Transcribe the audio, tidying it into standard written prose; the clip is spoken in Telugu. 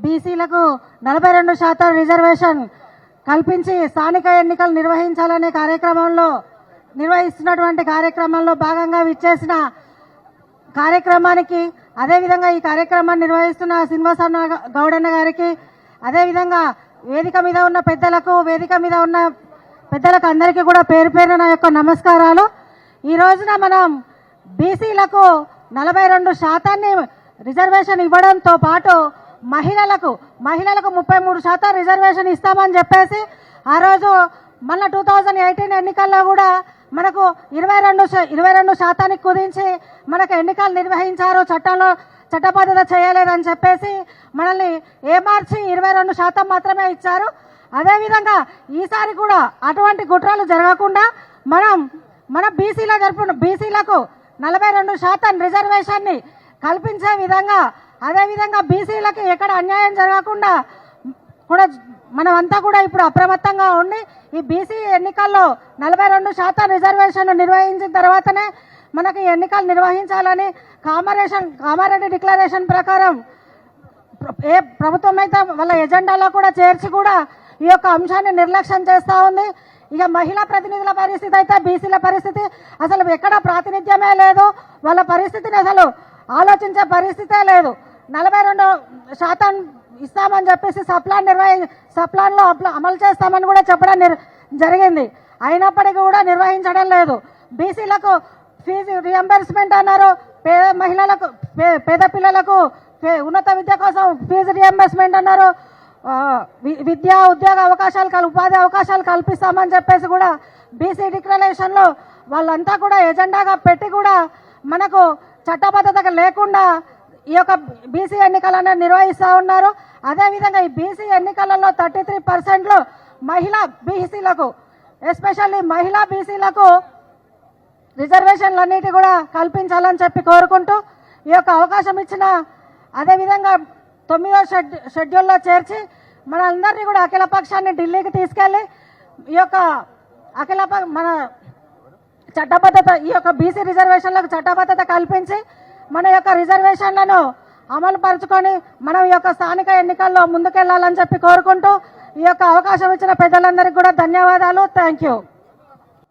బీసీలకు 42% రిజర్వేషన్ కల్పించి స్థానిక ఎన్నికలు నిర్వహించాలనే నిర్వహిస్తున్నటువంటి కార్యక్రమంలో భాగంగా విచ్చేసిన కార్యక్రమానికి, అదేవిధంగా ఈ కార్యక్రమాన్ని నిర్వహిస్తున్న శ్రీనివాసన్న గౌడన్న గారికి, అదేవిధంగా వేదిక మీద ఉన్న పెద్దలకు అందరికీ కూడా పేరు పేరున నా యొక్క నమస్కారాలు. ఈ రోజున మనం బీసీలకు 42% రిజర్వేషన్ ఇవ్వడంతో పాటు మహిళలకు 33% రిజర్వేషన్ ఇస్తామని చెప్పేసి ఆ రోజు మన 2018 ఎన్నికల్లో కూడా మనకు 22% కుదించి మనకు ఎన్నికలు నిర్వహించారు. చట్టబద్ధత చేయలేదని చెప్పేసి మనల్ని ఏమార్చి 22% మాత్రమే ఇచ్చారు. అదేవిధంగా ఈసారి కూడా అటువంటి కుట్రలు జరగకుండా మన బీసీలకు 42% రిజర్వేషన్ని కల్పించే విధంగా, అదేవిధంగా బీసీలకు ఎక్కడ అన్యాయం జరగకుండా కూడా మనమంతా కూడా ఇప్పుడు అప్రమత్తంగా ఉండి ఈ బీసీ ఎన్నికల్లో 42% రిజర్వేషన్ నిర్వహించిన తర్వాతనే మనకి ఎన్నికలు నిర్వహించాలని కామారెడ్డి డిక్లరేషన్ ప్రకారం ఏ ప్రభుత్వం అయితే వాళ్ళ ఎజెండాలో కూడా చేర్చి కూడా ఈ యొక్క అంశాన్ని నిర్లక్ష్యం చేస్తూ ఉంది. ఇక మహిళా ప్రతినిధుల పరిస్థితి అయితే బీసీల పరిస్థితి అసలు ఎక్కడ ప్రాతినిధ్యమే లేదు. వాళ్ళ పరిస్థితిని అసలు ఆలోచించే పరిస్థితే లేదు. 42% ఇస్తామని చెప్పేసి సప్లాన్లో అమలు చేస్తామని కూడా చెప్పడం జరిగింది. అయినప్పటికీ కూడా నిర్వహించడం లేదు. బీసీలకు ఫీజు రియంబర్స్మెంట్ అన్నారు, పేద పిల్లలకు ఉన్నత విద్య కోసం ఫీజు రియంబర్స్మెంట్ అన్నారు, విద్యా ఉద్యోగ అవకాశాలు ఉపాధి అవకాశాలు కల్పిస్తామని చెప్పేసి కూడా బీసీ డిక్లరేషన్లో వాళ్ళంతా కూడా ఎజెండాగా పెట్టి కూడా మనకు చట్టబద్ధత లేకుండా ఈ యొక్క బీసీ ఎన్నికలను నిర్వహిస్తూ ఉన్నారు. అదేవిధంగా ఈ బీసీ ఎన్నికలలో 33% బీసీలకు ఎస్పెషల్లీ మహిళా బీసీలకు రిజర్వేషన్లన్నిటి కూడా కల్పించాలని చెప్పి కోరుకుంటూ ఈ యొక్క అవకాశం ఇచ్చిన, అదేవిధంగా 9వ షెడ్యూల్లో చేర్చి మనందరినీ కూడా అఖిలపక్షాన్ని ఢిల్లీకి తీసుకెళ్లి ఈ యొక్క మన చట్టబద్ధత ఈ యొక్క బీసీ రిజర్వేషన్లకు చట్టబద్ధత కల్పించి మన యొక్క రిజర్వేషన్లను అమలు పరుచుకొని మనం ఈ యొక్క స్థానిక ఎన్నికల్లో ముందుకెళ్లాలని చెప్పి కోరుకుంటూ ఈ యొక్క అవకాశం ఇచ్చిన పెద్దలందరికీ కూడా ధన్యవాదాలు. Thank you.